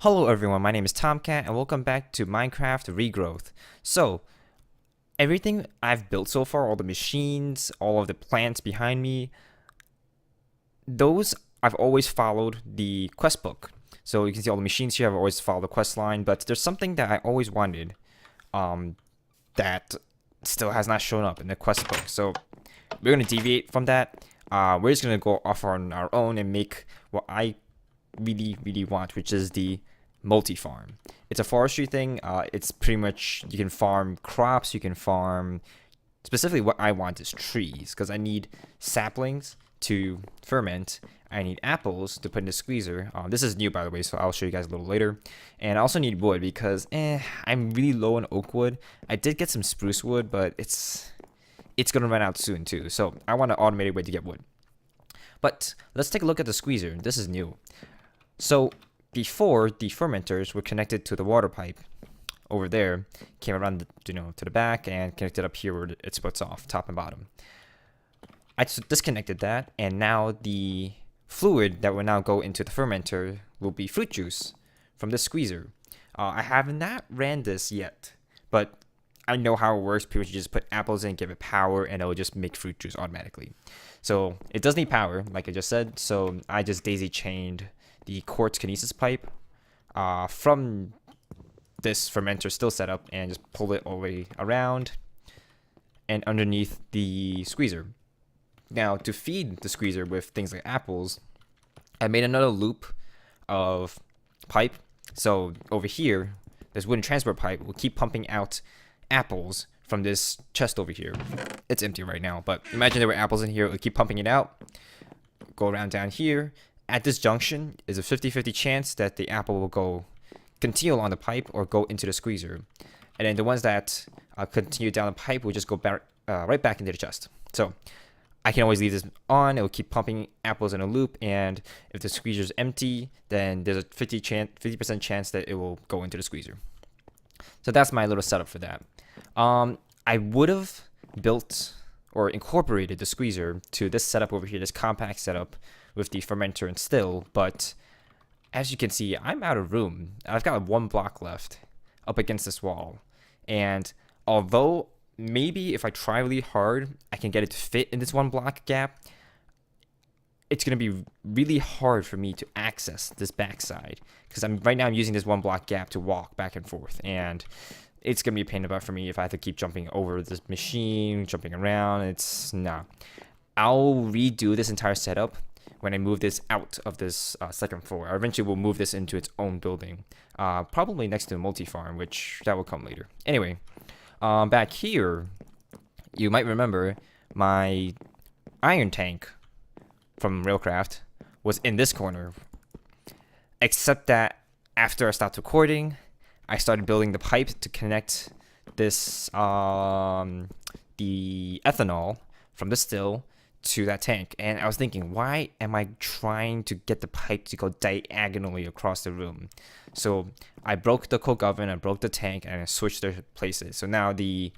Hello everyone, my name is Tomcat and welcome back to Minecraft Regrowth. So, everything I've built so far, all the machines, all of the plants behind me, those I've always followed the quest book. So you can see all the machines here, I've always followed the quest line, but there's something that I always wanted that still has not shown up in the quest book. So we're going to deviate from that. We're just going to go off on our own and make what I really want, which is the multi-farm. It's a forestry thing. It's pretty much, you can farm crops, you can farm, specifically what I want is trees, because I need saplings to ferment, I need apples to put in the squeezer. This is new, by the way, so I'll show you guys a little later. And I also need wood because I'm really low on oak wood. I did get some spruce wood, but it's gonna run out soon too, so I want an automated way to get wood. But let's take a look at the squeezer. This is new. So before, the fermenters were connected to the water pipe over there, came around to the back and connected up here where it splits off, top and bottom. I just disconnected that, and now the fluid that will now go into the fermenter will be fruit juice from the squeezer. I have not ran this yet, but I know how it works. Pretty much you just put apples in, give it power, and it'll just make fruit juice automatically. So it does need power, like I just said, so I just daisy chained the quartz kinesis pipe from this fermenter still set up and just pull it all the way around and underneath the squeezer. Now, to feed the squeezer with things like apples, I made another loop of pipe. So over here, this wooden transport pipe will keep pumping out apples from this chest over here. It's empty right now, but imagine there were apples in here. It would keep pumping it out, go around down here. At this junction is a 50-50 chance that the apple will continue along the pipe or go into the squeezer. And then the ones that continue down the pipe will just go back, right back into the chest. So I can always leave this on. It will keep pumping apples in a loop. And if the squeezer is empty, then there's a 50% chance that it will go into the squeezer. So that's my little setup for that. I would have built or incorporated the squeezer to this setup over here, this compact setup with the fermenter and still, but as you can see, I'm out of room. I've got one block left up against this wall, and although maybe if I try really hard, I can get it to fit in this one block gap, it's going to be really hard for me to access this backside, because right now I'm using this one block gap to walk back and forth, and it's going to be a pain in the butt for me if I have to keep jumping over this machine, jumping around. It's nah. I'll redo this entire setup when I move this out of this second floor. I eventually will move this into its own building, probably next to the multi-farm, which that will come later. Anyway, back here, you might remember my iron tank from Railcraft was in this corner, except that after I stopped recording, I started building the pipe to connect this the ethanol from the still to that tank. And I was thinking, why am I trying to get the pipe to go diagonally across the room? So I broke the coke oven, I broke the tank, and I switched their places. So now the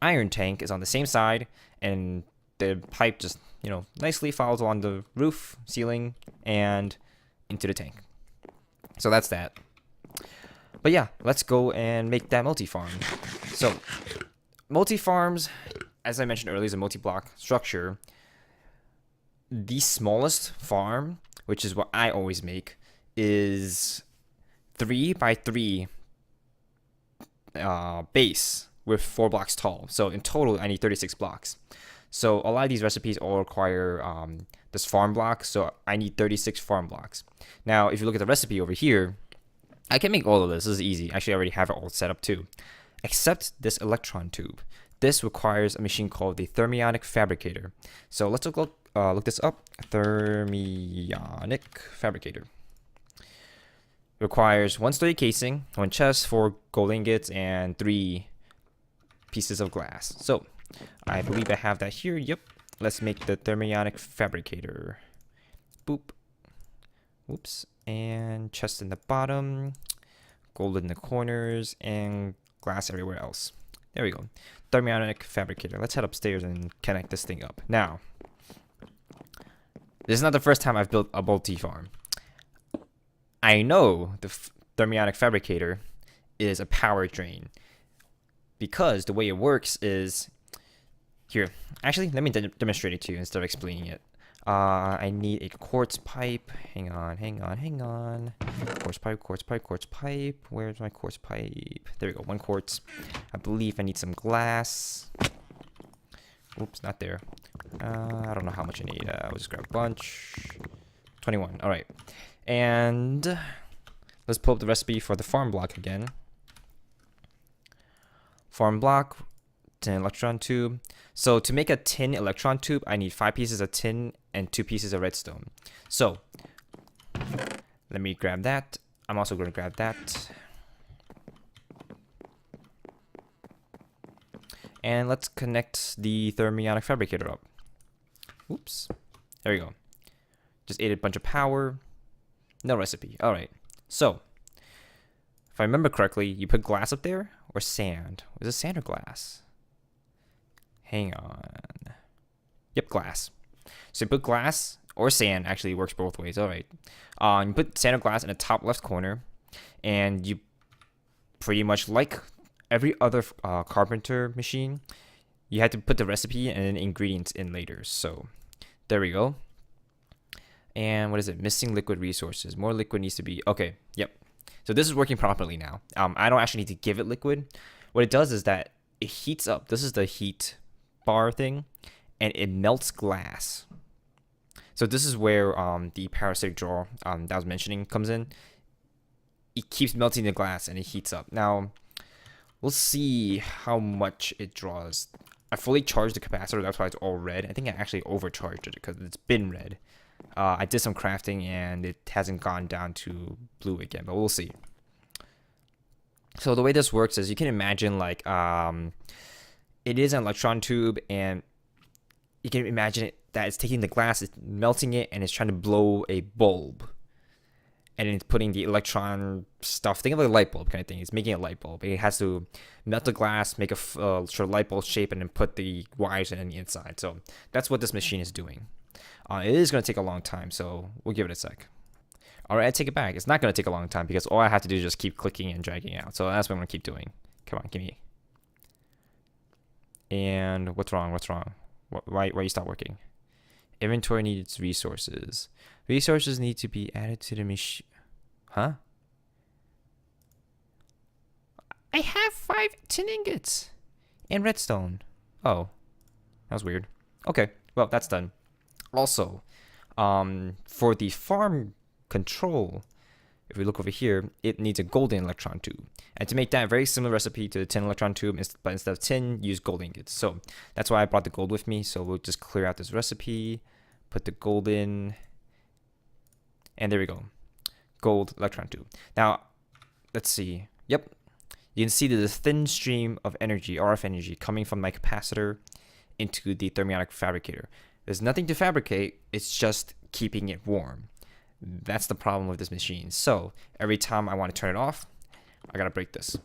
iron tank is on the same side, and the pipe just, nicely follows along the roof, ceiling, and into the tank. So that's that. But yeah, let's go and make that multi-farm. So, multi-farms, as I mentioned earlier, is a multi-block structure. The smallest farm, which is what I always make, is 3 by 3 base with 4 blocks tall. So in total, I need 36 blocks. So a lot of these recipes all require this farm block. So I need 36 farm blocks. Now, if you look at the recipe over here, I can make all of this. This is easy. Actually, I already have it all set up too. Except this electron tube. This requires a machine called the thermionic fabricator. So let's look this up. Thermionic fabricator. Requires 1 sturdy casing, 1 chest, 4 gold ingots, and 3 pieces of glass. So I believe I have that here. Yep. Let's make the thermionic fabricator. Boop. Whoops. And chest in the bottom, gold in the corners, and glass everywhere else. There we go. Thermionic fabricator. Let's head upstairs and connect this thing up. Now, this is not the first time I've built a multi-farm. I know thermionic fabricator is a power drain, because the way it works is here. Actually, let me demonstrate it to you instead of explaining it. I need a quartz pipe. Hang on. Quartz pipe. Where's my quartz pipe? There we go. 1 quartz. I believe I need some glass. Oops, not there. I don't know how much I need. I'll just grab a bunch. 21. All right. And let's pull up the recipe for the farm block again. Farm block, tin electron tube. So to make a tin electron tube, I need 5 pieces of tin and 2 pieces of redstone. So let me grab that. I'm also going to grab that. And let's connect the thermionic fabricator up. Oops. There we go. Just ate a bunch of power. No recipe. All right. So if I remember correctly, you put glass up there or sand? Was it sand or glass? Hang on. Yep, glass. So you put glass or sand. Actually, it works both ways. All right. You put sand or glass in the top left corner, and you pretty much, like every other carpenter machine, you had to put the recipe and ingredients in later. So there we go. And what is it? Missing liquid resources. More liquid needs to be. Okay. Yep. So this is working properly now. I don't actually need to give it liquid. What it does is that it heats up. This is the heat bar thing, and it melts glass. So this is where the parasitic draw that I was mentioning comes in. It keeps melting the glass and it heats up. Now, we'll see how much it draws. I fully charged the capacitor. That's why it's all red. I think I actually overcharged it because it's been red. I did some crafting and it hasn't gone down to blue again, but we'll see. So the way this works is you can imagine like it is an electron tube, and you can imagine it that it's taking the glass, it's melting it, and it's trying to blow a bulb. And it's putting the electron stuff, think of like a light bulb kind of thing. It's making a light bulb. It has to melt the glass, make a sort of light bulb shape, and then put the wires in the inside. So that's what this machine is doing. It is going to take a long time, so we'll give it a sec. All right, I take it back. It's not going to take a long time because all I have to do is just keep clicking and dragging out. So that's what I'm going to keep doing. Come on, give me. And what's wrong? Why you stop working? Inventory needs resources. Resources need to be added to the machine. Huh? I have 5 tin ingots and redstone. Oh, that was weird. Okay, well, that's done. Also, for the farm control, if we look over here, it needs a golden electron tube. And to make that, very similar recipe to the tin electron tube, but instead of tin, use gold ingots. So that's why I brought the gold with me. So we'll just clear out this recipe, put the gold in, and there we go. Gold electron tube. Now, let's see. Yep. You can see there's a thin stream of energy, RF energy, coming from my capacitor into the thermionic fabricator. There's nothing to fabricate. It's just keeping it warm. That's the problem with this machine. So every time I want to turn it off, I gotta break this.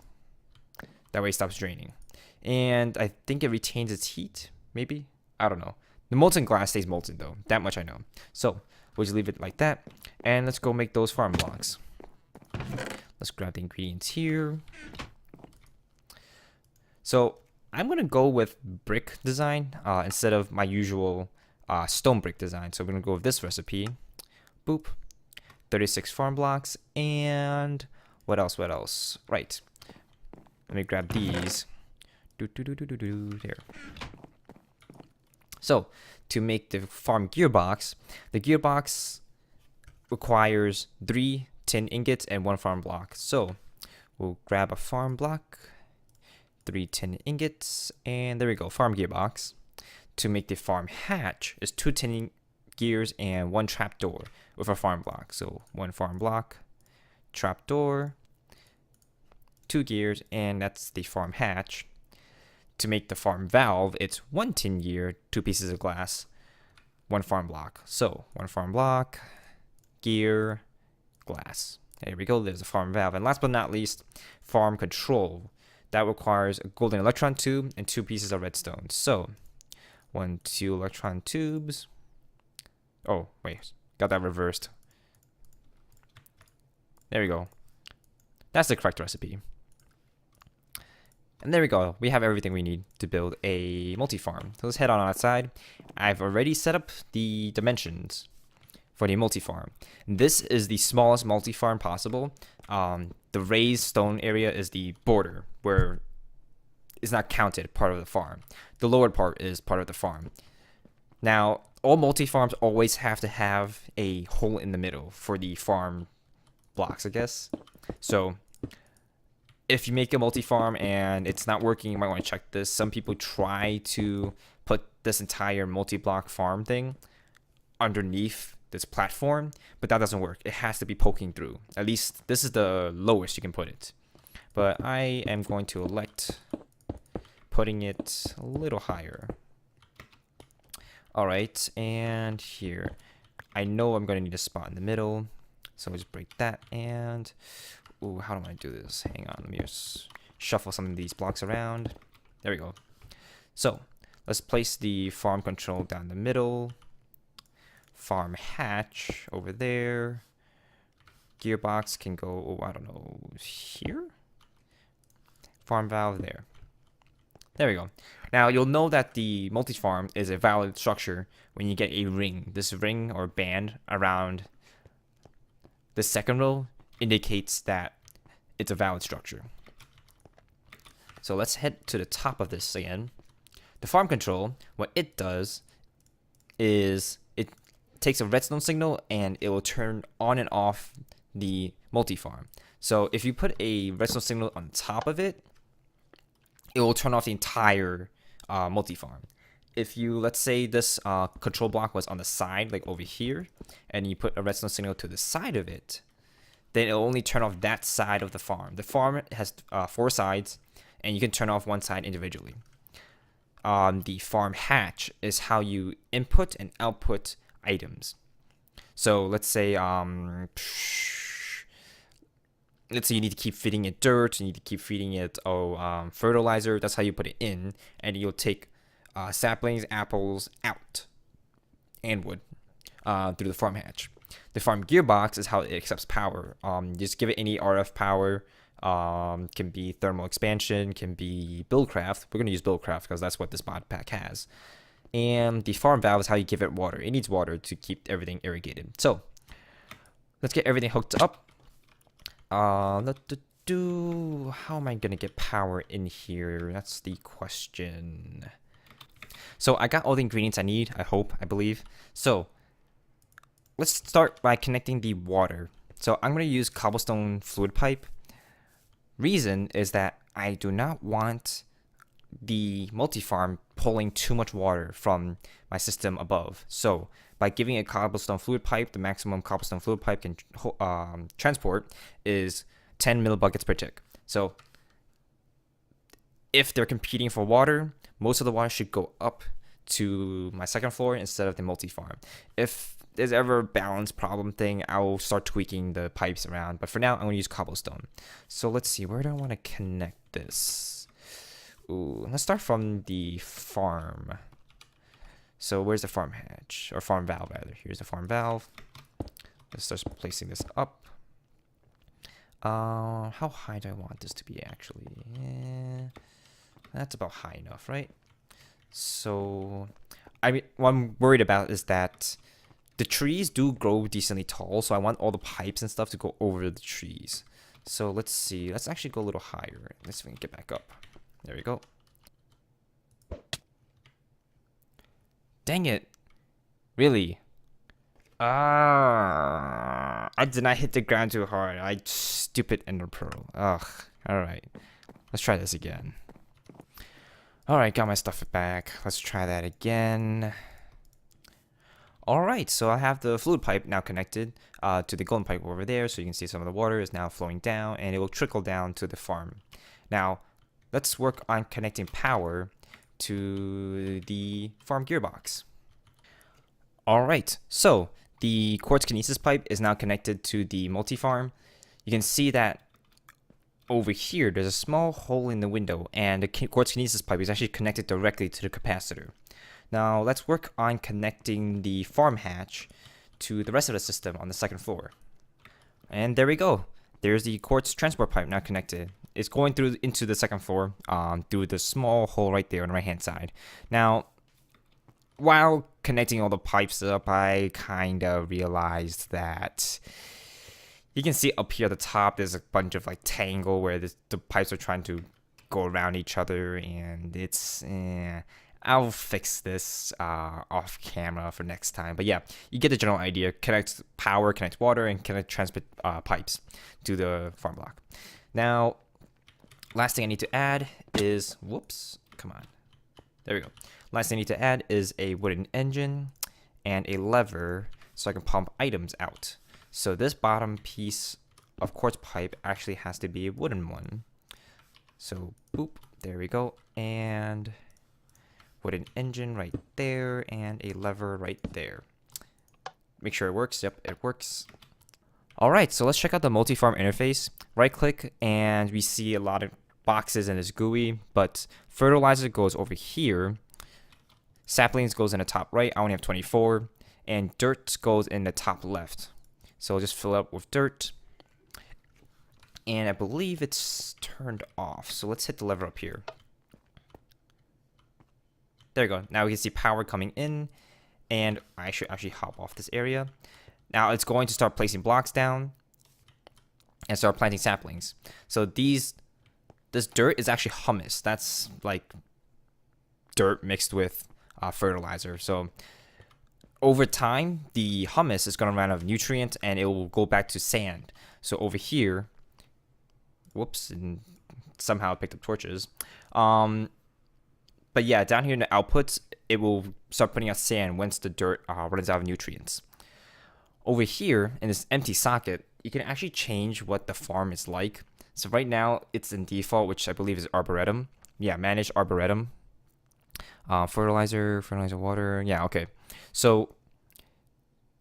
That way it stops draining. And I think it retains its heat, maybe? I don't know. The molten glass stays molten though. That much I know. So we'll just leave it like that. And let's go make those farm blocks. Let's grab the ingredients here. So I'm gonna go with brick design instead of my usual stone brick design. So we're gonna go with this recipe. Boop. 36 farm blocks, and what else? Right. Let me grab these. There. So, to make the farm gearbox, the gearbox requires 3 tin ingots and 1 farm block. So, we'll grab a farm block, 3 tin ingots, and there we go, farm gearbox. To make the farm hatch is 2 tin gears and 1 trapdoor with a farm block. So 1 farm block, trapdoor, 2 gears, and that's the farm hatch. To make the farm valve, it's 1 tin gear, 2 pieces of glass, 1 farm block. So 1 farm block, gear, glass. There we go, there's a farm valve. And last but not least, farm control. That requires a golden electron tube and 2 pieces of redstone. So 1, 2 electron tubes. Oh, wait, got that reversed. There we go. That's the correct recipe. And there we go. We have everything we need to build a multi-farm. So let's head on outside. I've already set up the dimensions for the multi-farm. This is the smallest multi-farm possible. The raised stone area is the border where it's not counted part of the farm. The lower part is part of the farm. Now, all multi-farms always have to have a hole in the middle for the farm blocks, I guess. So if you make a multi-farm and it's not working, you might want to check this. Some people try to put this entire multi-block farm thing underneath this platform, but that doesn't work. It has to be poking through. At least this is the lowest you can put it. But I am going to elect putting it a little higher. All right, and here. I know I'm going to need a spot in the middle, so I'll just break that. And ooh, how do I do this? Hang on, let me just shuffle some of these blocks around. There we go. So let's place the farm control down the middle. Farm hatch over there. Gearbox can go, oh, I don't know, here? Farm valve there. There we go. Now you'll know that the multi-farm is a valid structure when you get a ring. This ring or band around the second row indicates that it's a valid structure. So let's head to the top of this again. The farm control, what it does is it takes a redstone signal and it will turn on and off the multi-farm. So if you put a redstone signal on top of it, it will turn off the entire multi-farm. If you, let's say this control block was on the side, like over here, and you put a redstone signal to the side of it, then it'll only turn off that side of the farm. The farm has 4 sides, and you can turn off one side individually. The farm hatch is how you input and output items. So let's say you need to keep feeding it dirt, you need to keep feeding it fertilizer. That's how you put it in, and you'll take saplings, apples out, and wood through the farm hatch. The farm gearbox is how it accepts power. Just give it any RF power. Can be thermal expansion, can be buildcraft. We're going to use buildcraft because that's what this mod pack has. And the farm valve is how you give it water. It needs water to keep everything irrigated. So let's get everything hooked up. How am I gonna get power in here? That's the question. So I got all the ingredients I need, I believe. So let's start by connecting the water. So I'm gonna use cobblestone fluid pipe. Reason is that I do not want the multi-farm pulling too much water from my system above. So by giving a cobblestone fluid pipe, the maximum cobblestone fluid pipe can transport is 10 millibuckets per tick. So if they're competing for water, most of the water should go up to my second floor instead of the multi-farm. If there's ever a balance problem thing, I'll start tweaking the pipes around. But for now, I'm going to use cobblestone. So let's see, where do I want to connect this? Ooh, let's start from the farm. So where's the farm hatch? Or farm valve, rather. Here's the farm valve. Let's start placing this up. How high do I want this to be, actually? That's about high enough, right? So, what I'm worried about is that the trees do grow decently tall, so I want all the pipes and stuff to go over the trees. So let's see. Let's actually go a little higher. Let's see if we can get back up. There we go. Dang it. Really? I did not hit the ground too hard. Stupid ender pearl. Ugh. Alright. Let's try this again. Alright, got my stuff back. Let's try that again. Alright, so I have the fluid pipe now connected to the golden pipe over there. So you can see some of the water is now flowing down and it will trickle down to the farm. Now, let's work on connecting power to the farm gearbox. Alright, so the quartz kinesis pipe is now connected to the multi-farm. You can see that over here there's a small hole in the window and the quartz kinesis pipe is actually connected directly to the capacitor. Now let's work on connecting the farm hatch to the rest of the system on the second floor. And there we go. there's the quartz transport pipe now connected. It's going through into the second floor through the small hole right there on the right hand side. Now, while connecting all the pipes up, I kind of realized that you can see up here at the top there's a bunch of like tangle where the pipes are trying to go around each other, and it's I'll fix this off camera for next time. But yeah, you get the general idea. Connect power, connect water, and connect transport pipes to the farm block. Now, last thing I need to add is, whoops, come on. There we go. Last thing I need to add is a wooden engine and a lever so I can pump items out. So this bottom piece of quartz pipe actually has to be a wooden one. So boop, there we go. And wooden engine right there and a lever right there. Make sure it works. Yep, it works. Alright, so let's check out the multi-farm interface. Right click and we see a lot of boxes and it's GUI, but fertilizer goes over here. Saplings goes in the top right. I only have 24. And dirt goes in the top left. So I'll just fill up with dirt. And I believe it's turned off. So let's hit the lever up here. There we go. Now we can see power coming in. And I should actually hop off this area. Now it's going to start placing blocks down and start planting saplings. So this dirt is actually humus. That's like dirt mixed with fertilizer. So over time, the humus is going to run out of nutrients and it will go back to sand. So over here, whoops, and somehow I picked up torches. But yeah, down here in the outputs, it will start putting out sand once the dirt runs out of nutrients. Over here, in this empty socket, you can actually change what the farm is like. So right now, it's in default, which I believe is Arboretum. Yeah, manage Arboretum. Fertilizer, water. Yeah, okay. So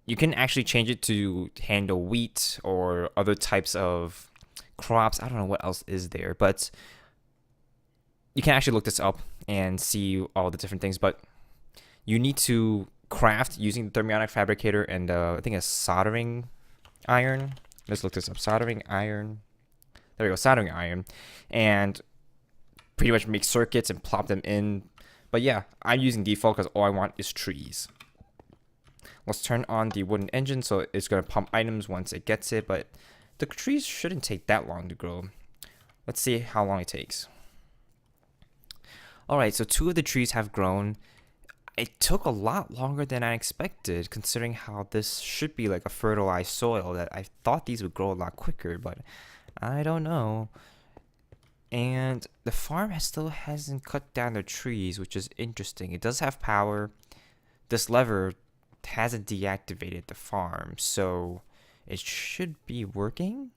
you can actually change it to handle wheat or other types of crops. I don't know what else is there, but you can actually look this up and see all the different things. But you need to craft using the thermionic fabricator and I think a soldering iron. Let's look this up. Soldering iron. There we go. Soldering iron. And pretty much make circuits and plop them in. But yeah, I'm using default because all I want is trees. Let's turn on the wooden engine so it's going to pump items once it gets it. But the trees shouldn't take that long to grow. Let's see how long it takes. Alright, so 2 of the trees have grown. It took a lot longer than I expected, considering how this should be like a fertilized soil. That I thought these would grow a lot quicker, but I don't know. And the farm still hasn't cut down the trees, which is interesting. It does have power. This lever hasn't deactivated the farm, so it should be working.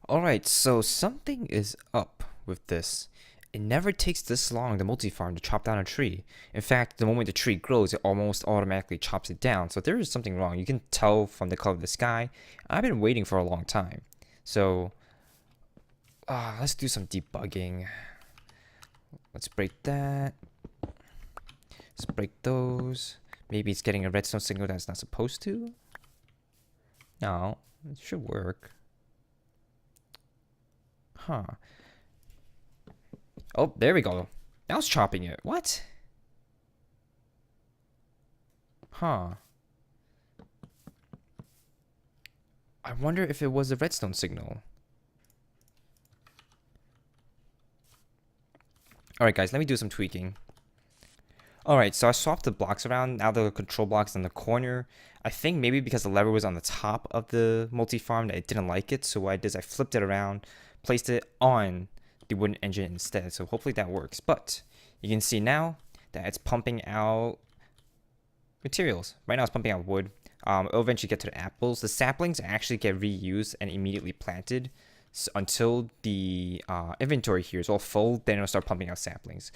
Alright, so something is up with this. It never takes this long, the multi-farm, to chop down a tree. In fact, the moment the tree grows, it almost automatically chops it down. So there is something wrong. You can tell from the color of the sky. I've been waiting for a long time. So let's do some debugging. Let's break that. Let's break those. Maybe it's getting a redstone signal that's not supposed to. No, it should work. Huh. Oh, there we go. Now it's chopping it. What? Huh. I wonder if it was a redstone signal. Alright guys, let me do some tweaking. Alright, so I swapped the blocks around. Now the control block's in the corner. I think maybe because the lever was on the top of the multi-farm that it didn't like it. So what I did is I flipped it around, placed it on the wooden engine instead. So hopefully that works. But you can see now that it's pumping out materials. Right now it's pumping out wood. It'll eventually get to the apples. The saplings actually get reused and immediately planted. So until the inventory here is all full, then it'll start pumping out saplings.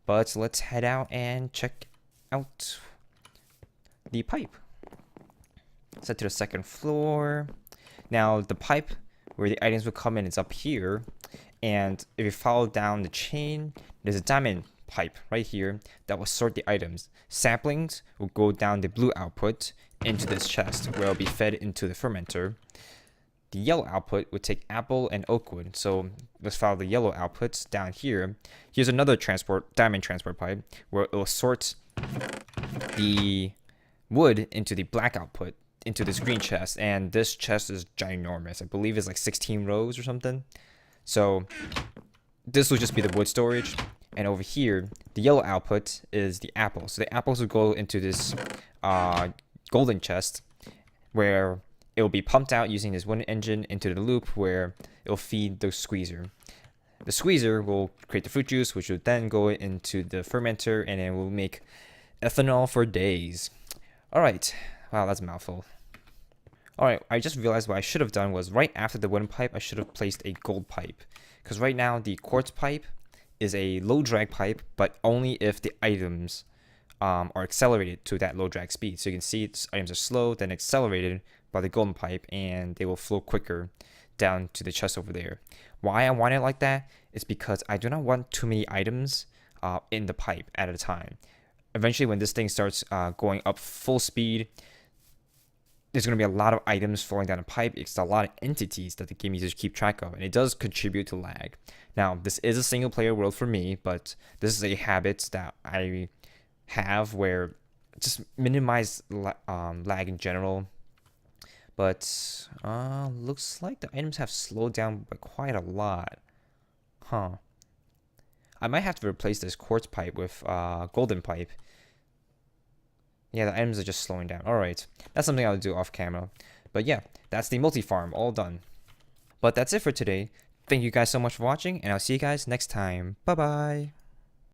But let's head out and check out the pipe. Set to the second floor. Now the pipe where the items will come in is up here. And if you follow down the chain, there's a diamond pipe right here that will sort the items. Saplings will go down the blue output, into this chest where it'll be fed into the fermenter. The yellow output would take apple and oak wood. So let's follow the yellow outputs down here. Here's another diamond transport pipe where it will sort the wood into the black output into this green chest. And this chest is ginormous. I believe it's like 16 rows or something. So this will just be the wood storage. And over here, the yellow output is the apples. So the apples will go into this golden chest where it will be pumped out using this one engine into the loop where it will feed the squeezer. The squeezer will create the fruit juice, which will then go into the fermenter, and it will make ethanol for days. Alright, wow, that's a mouthful. Alright, I just realized what I should have done was right after the wooden pipe, I should have placed a gold pipe. Because right now, the quartz pipe is a low drag pipe, but only if the items are accelerated to that low drag speed. So you can see items are slow, then accelerated by the golden pipe, and they will flow quicker down to the chest over there. Why I want it like that is because I do not want too many items in the pipe at a time. Eventually, when this thing starts going up full speed, there's going to be a lot of items flowing down the pipe. It's a lot of entities that the game users keep track of, and it does contribute to lag. Now, this is a single player world for me, but this is a habit that I have where just minimize lag in general. But looks like the items have slowed down by quite a lot. Huh. I might have to replace this quartz pipe with golden pipe. Yeah, the items are just slowing down. Alright, that's something I'll do off camera. But yeah, that's the multi-farm, all done. But that's it for today. Thank you guys so much for watching, and I'll see you guys next time. Bye-bye.